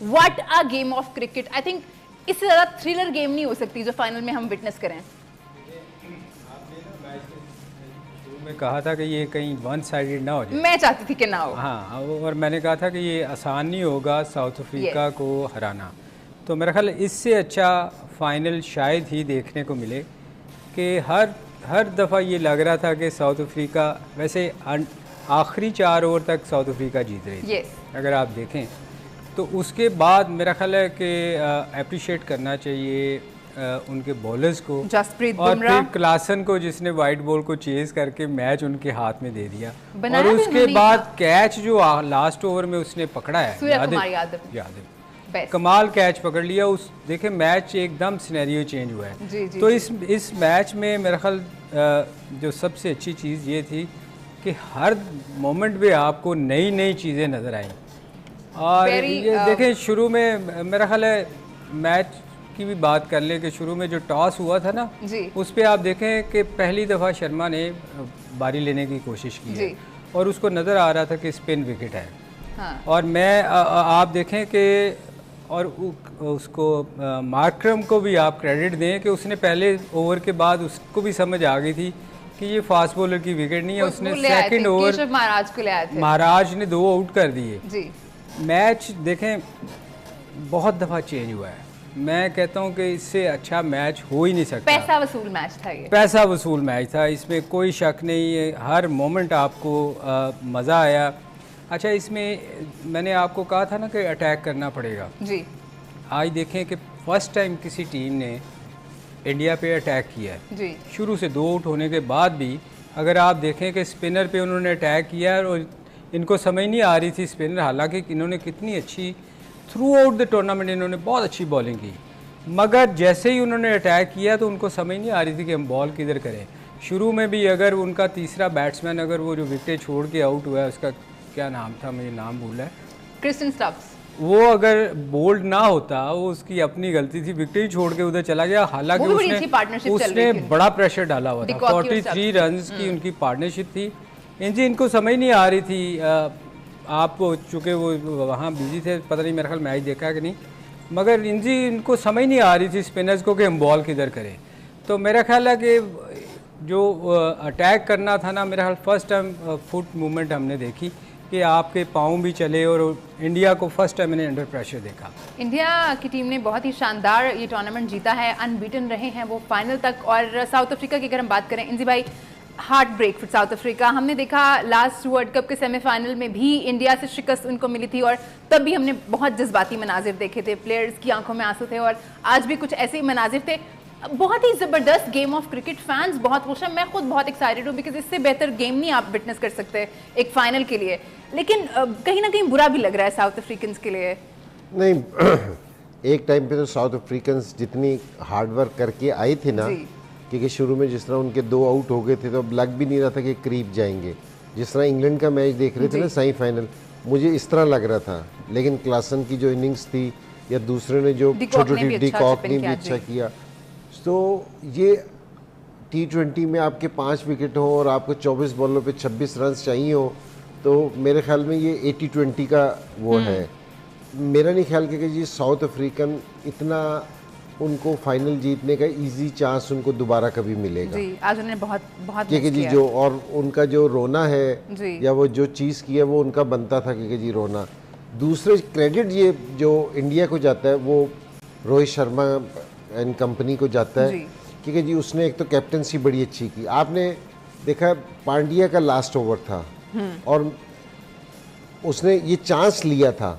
What a game of cricket. I think इससे ज़्यादा thriller game नहीं हो सकती जो फाइनल में हम विटनेस करें। मैं कहा था कि ये कहीं वन साइडेड ना हो जाए, मैं चाहती थी कि ना हो। हाँ, और मैंने कहा था कि ये आसान नहीं होगा साउथ अफ्रीका को हराना। तो मेरा ख्याल इससे अच्छा फाइनल शायद ही देखने को मिले कि हर दफ़ा ये लग रहा था कि साउथ अफ्रीका, वैसे आखिरी 4 ओवर तक साउथ अफ्रीका जीत रही थी अगर आप देखें, तो उसके बाद मेरा ख्याल है कि अप्रिशिएट करना चाहिए उनके बॉलर्स को, जसप्रीत और बुमराह, फिर क्लासन को जिसने वाइट बॉल को चेज करके मैच उनके हाथ में दे दिया, और उसके बाद कैच जो लास्ट ओवर में उसने पकड़ा है, यादव कमाल कैच पकड़ लिया। उस देखे मैच एकदम सिनेरियो चेंज हुआ है। तो इस मैच में मेरा ख्याल जो सबसे अच्छी चीज़ ये थी कि हर मोमेंट पे आपको नई नई चीज़ें नज़र आई। और ये देखें शुरू में मेरा ख्याल है मैच की भी बात कर ले कि शुरू में जो टॉस हुआ था ना, उस पर आप देखें कि पहली दफ़ा शर्मा ने बारी लेने की कोशिश की है और उसको नज़र आ रहा था कि स्पिन विकेट है। हाँ। और मैं आप देखें कि और उसको मार्करम को भी आप क्रेडिट दें कि उसने पहले ओवर के बाद उसको भी समझ आ गई थी कि ये फास्ट बॉलर की विकेट नहीं है। उसने सेकंड ओवर महाराज ने 2 आउट कर दिए। मैच देखें बहुत दफ़ा चेंज हुआ है। मैं कहता हूं कि इससे अच्छा मैच हो ही नहीं सकता। पैसा वसूल मैच था ये, पैसा वसूल मैच था, इसमें कोई शक नहीं है। हर मोमेंट आपको मज़ा आया। अच्छा, इसमें मैंने आपको कहा था ना कि अटैक करना पड़ेगा जी। आज देखें कि फर्स्ट टाइम किसी टीम ने इंडिया पे अटैक किया है जी। शुरू से 2 आउट होने के बाद भी अगर आप देखें कि स्पिनर पे उन्होंने अटैक किया है और इनको समझ नहीं आ रही थी स्पिनर, हालांकि इन्होंने कितनी अच्छी थ्रू आउट द टूर्नामेंट इन्होंने बहुत अच्छी बॉलिंग की, मगर जैसे ही उन्होंने अटैक किया तो उनको समझ नहीं आ रही थी कि हम बॉल किधर करें। शुरू में भी अगर उनका तीसरा बैट्समैन अगर वो जो विकेट छोड़ के आउट हुआ है, उसका क्या नाम था, मुझे नाम भूला है, क्रिस्टन स्टब्स, वो अगर बोल्ड ना होता, वो उसकी अपनी गलती थी, विकेट ही छोड़ के उधर चला गया। हालांकि उसने बड़ा प्रेशर डाला हुआ था। 43 रन की उनकी पार्टनरशिप थी। इनको समझ नहीं आ रही थी। आप चूँकि वो वहाँ बिजी थे, पता नहीं मेरा ख्याल मैच देखा कि नहीं, मगर इनको समझ नहीं आ रही थी स्पिनर्स को कि हम बॉल किधर करें। तो मेरा ख्याल है कि जो अटैक करना था ना, मेरा ख्याल फर्स्ट टाइम फुट मूवमेंट हमने देखी कि आपके पाँव भी चले, और इंडिया को फर्स्ट टाइम मैंने अंडर प्रेशर देखा। इंडिया की टीम ने बहुत ही शानदार ये टूर्नामेंट जीता है, अनबीटन रहे हैं वो फाइनल तक। और साउथ अफ्रीका की अगर हम बात करें, इंजी भाई, heartbreak for South Africa. हमने देखा लास्ट वर्ल्ड कप के सेमीफाइनल में भी इंडिया से शिकस्त उनको मिली थी और तब भी हमने बहुत जज्बाती मनाजिर देखे थे, प्लेयर्स की आंखों में आंसू थे, और आज भी कुछ ऐसे ही मनाजिर थे। बहुत ही ज़बरदस्त गेम ऑफ क्रिकेट, फैंस बहुत खुश हैं, मैं खुद बहुत एक्साइटेड हूँ, बिकॉज इससे बेहतर गेम नहीं आप विटनेस कर सकते एक फाइनल के लिए। लेकिन कहीं ना कहीं बुरा भी लग रहा है साउथ अफ्रीकन्स के लिए। नहीं, एक टाइम पे तो साउथ अफ्रीकन्स जितनी हार्डवर्क करके आई थी ना, क्योंकि शुरू में जिस तरह उनके 2 आउट हो गए थे तो अब लग भी नहीं रहा था कि करीब जाएंगे। जिस तरह इंग्लैंड का मैच देख रहे थे ना सेमीफाइनल, मुझे इस तरह लग रहा था। लेकिन क्लासन की जो इनिंग्स थी या दूसरे ने जो छोटी डिकॉक ने भी अच्छा किया, तो ये T20 में आपके 5 विकेट हो और आपको 24 बॉलों पे 26 रन चाहिए हो, तो मेरे ख्याल में ये 80-20 का वो है। मेरा नहीं ख्याल कि जी साउथ अफ्रीकन इतना उनको फाइनल जीतने का इजी चांस उनको दोबारा कभी मिलेगा जी। आज उन्होंने बहुत क्योंकि जी जो और उनका जो रोना है या वो जो चीज़ की है वो उनका बनता था क्योंकि जी रोना। दूसरे क्रेडिट ये जो इंडिया को जाता है वो रोहित शर्मा एंड कंपनी को जाता है क्योंकि जी उसने एक तो कैप्टनसी बड़ी अच्छी की। आपने देखा पांड्या का लास्ट ओवर था और उसने ये चांस लिया था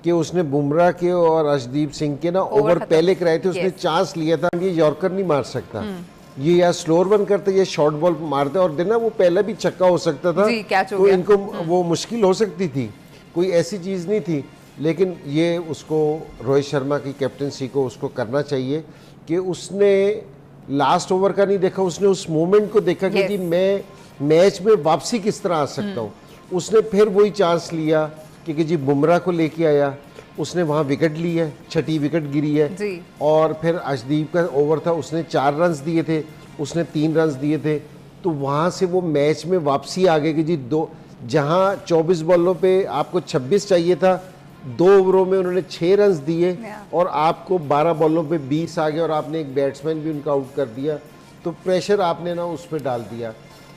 कि उसने बुमराह के और अर्शदीप सिंह के ना ओवर पहले कराए थे, उसने चांस लिया था ये यॉर्कर नहीं मार सकता, ये या स्लोअर वन करते या शॉर्ट बॉल मारते, और देना वो पहला भी छक्का हो सकता था तो इनको वो मुश्किल हो सकती थी, कोई ऐसी चीज़ नहीं थी। लेकिन ये उसको रोहित शर्मा की कैप्टनसी को उसको करना चाहिए कि उसने लास्ट ओवर का नहीं देखा, उसने उस मोमेंट को देखा कि जी मैं मैच में वापसी किस तरह आ सकता हूँ। उसने फिर वही चांस लिया क्योंकि जी बुमराह को लेके आया, उसने वहाँ विकेट ली है, 6ठी विकेट गिरी है जी। और फिर अर्शदीप का ओवर था, उसने 4 रन दिए थे, उसने 3 रन दिए थे, तो वहाँ से वो मैच में वापसी आ गई कि जी जहाँ 24 बॉलों पे आपको 26 चाहिए था, 2 ओवरों में उन्होंने 6 रन दिए और आपको 12 बॉलों पे 20 आ गए और आपने एक बैट्समैन भी उनका आउट कर दिया, तो प्रेशर आपने ना उस पर डाल दिया।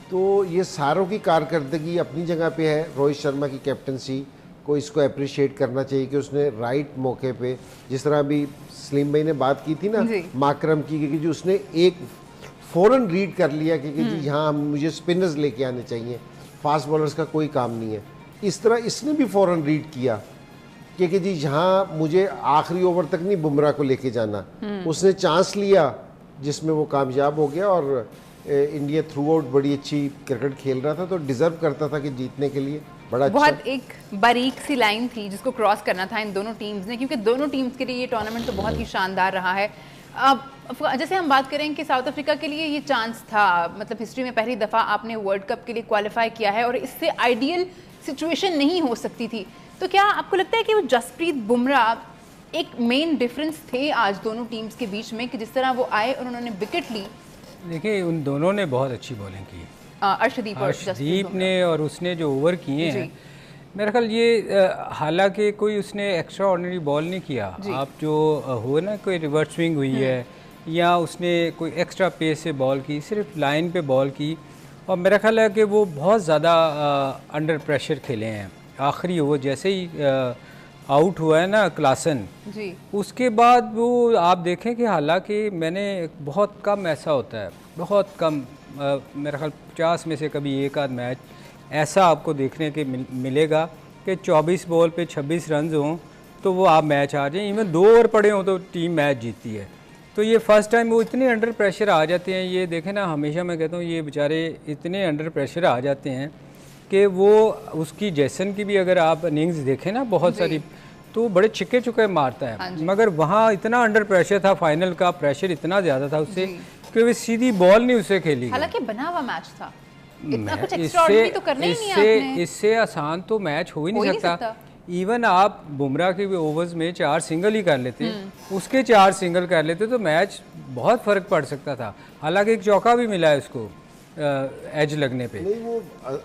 तो ये सारों की कारकर्दगी अपनी जगह पे है। रोहित शर्मा की कैप्टनसी को इसको अप्रिशिएट करना चाहिए कि उसने राइट मौके पे, जिस तरह अभी सलीम भाई ने बात की थी ना माकरम की, कि जो उसने एक फ़ौरन रीड कर लिया कि जी यहाँ मुझे स्पिनर्स लेके आने चाहिए, फास्ट बॉलर्स का कोई काम नहीं है। इस तरह इसने भी फ़ौरन रीड किया कि जी यहाँ मुझे आखिरी ओवर तक नहीं बुमराह को लेके जाना। उसने चांस लिया जिसमें वो कामयाब हो गया और इंडिया थ्रू आउट बड़ी अच्छी क्रिकेट खेल रहा था, तो डिज़र्व करता था कि जीतने के लिए। बड़ा बहुत अच्छा एक बारीक सी लाइन थी जिसको क्रॉस करना था इन दोनों टीम्स ने, क्योंकि दोनों टीम्स के लिए ये टूर्नामेंट तो बहुत ही शानदार रहा है। अब जैसे हम बात करें कि साउथ अफ्रीका के लिए ये चांस था, मतलब हिस्ट्री में पहली दफ़ा आपने वर्ल्ड कप के लिए क्वालिफाई किया है और इससे आइडियल सिचुएशन नहीं हो सकती थी। तो क्या आपको लगता है कि वो जसप्रीत बुमराह एक मेन डिफरेंस थे आज दोनों टीम्स के बीच में, कि जिस तरह वो आए और उन्होंने विकेट ली? देखिए उन दोनों ने बहुत अच्छी बॉलिंग की, अर्शदीप ने, और उसने जो ओवर किए हैं मेरा ख्याल ये हालांकि कोई उसने एक्स्ट्रा ऑर्डिनरी बॉल नहीं किया। आप जो हुआ ना कोई रिवर्स स्विंग हुई है या उसने कोई एक्स्ट्रा पेस से बॉल की, सिर्फ लाइन पे बॉल की, और मेरा ख्याल है कि वो बहुत ज़्यादा अंडर प्रेशर खेले हैं। आखिरी ओवर जैसे ही आउट हुआ है ना क्लासन जी, उसके बाद वो आप देखें कि हालांकि मैंने बहुत कम ऐसा होता है, बहुत कम मेरा ख्याल 50 में से कभी एक आध मैच ऐसा आपको देखने के मिलेगा कि 24 बॉल पे 26 रन हों तो वो आप मैच आ जाएं, इवन 2 ओवर पड़े हों तो टीम मैच जीतती है। तो ये फर्स्ट टाइम वो इतने अंडर प्रेशर आ जाते हैं। ये देखें ना, हमेशा मैं कहता हूँ ये बेचारे इतने अंडर प्रेशर आ जाते हैं कि वो उसकी जैसन की भी अगर आप इनिंग्स देखें ना बहुत सारी, तो बड़े छिक्के चुके मारता है, मगर वहाँ इतना अंडर प्रेशर था, फाइनल का प्रेशर इतना ज़्यादा था उससे कि वो सीधी बॉल नहीं उसे खेली। हालांकि बना हुआ मैच था, इतना कुछ एक्स्ट्राऑर्डिनरी तो करना ही नहीं आपने। इससे आसान तो मैच हो ही नहीं सकता। इवन आप बुमराह के भी ओवर्स में 4 सिंगल ही कर लेते, उसके 4 सिंगल कर लेते तो मैच बहुत फ़र्क पड़ सकता था। हालांकि एक चौका भी मिला है उसको एज लगने पे। नहीं, वो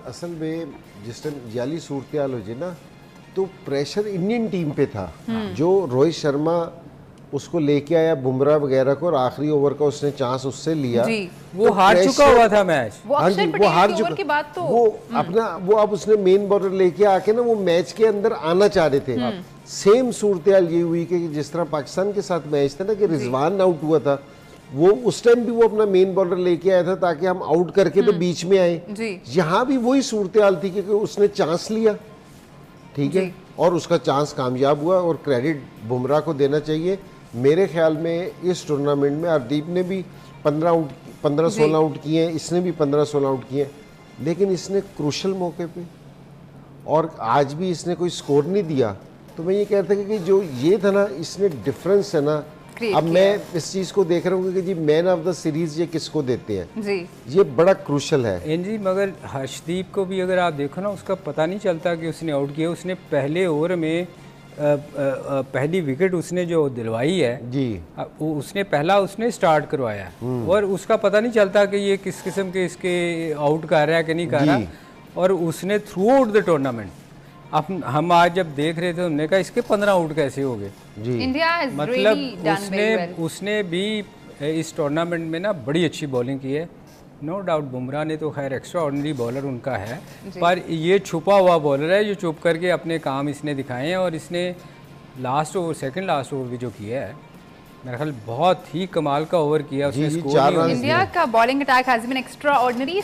असल में जिस टाइम जाली सूरत हाल हो जाए ना, तो प्रेशर इंडियन टीम पे था। जो रोहित शर्मा उसको लेके आया बुमराह वगैरह को और आखिरी ओवर का उसने चांस उससे लिया जी। वो तो हार चुका हुआ था मैच। वो हार चुका के बाद तो वो अपना वो अब उसने मेन बॉलर लेके आके ना वो मैच के अंदर आना चाह रहे थे। सेम सूरत हाल ये हुई कि जिस तरह पाकिस्तान के साथ मैच था ना कि रिजवान आउट हुआ था, वो उस टाइम भी वो अपना मेन बॉलर लेके आया था ताकि हम आउट करके तो बीच में आए। यहाँ भी वही सूरत हाल थी कि उसने चांस लिया, ठीक है, और उसका चांस कामयाब हुआ और क्रेडिट बुमराह को देना चाहिए। मेरे ख्याल में इस टूर्नामेंट में हरदीप ने भी 15-16 आउट किए हैं, इसने भी 15-16 आउट किए हैं, लेकिन इसने क्रूशल मौके पे और आज भी इसने कोई स्कोर नहीं दिया। तो मैं ये कहता कि जो ये था ना, इसने डिफरेंस है ना, अब मैं इस चीज़ को देख रहा हूँ कि जी मैन ऑफ द सीरीज ये किसको देते हैं जी, ये बड़ा क्रूशल है जी। मगर हर्षदीप को भी अगर आप देखो ना, उसका पता नहीं चलता कि उसने आउट किया। उसने पहले ओवर में पहली विकेट उसने जो दिलवाई है जी, उसने स्टार्ट करवाया और उसका पता नहीं चलता कि ये किस किस्म के इसके आउट कर रहा है कि नहीं कर रहा। और उसने थ्रू आउट द टूर्नामेंट, हम आज जब देख रहे थे हमने कहा इसके 15 आउट कैसे हो गए जी। मतलब उसने भी इस टूर्नामेंट में ना बड़ी अच्छी बॉलिंग की है। नो डाउट बुमराह ने तो खैर एक्स्ट्रा ऑर्डिनरी बॉलर उनका है, पर ये छुपा हुआ बॉलर है जो चुप करके अपने काम इसने दिखाए हैं। और इसने last over, second last over भी जो किया है, मेरा ख्याल बहुत ही कमाल का ओवर किया उसने। इंडिया का bowling attack has been extra ordinary.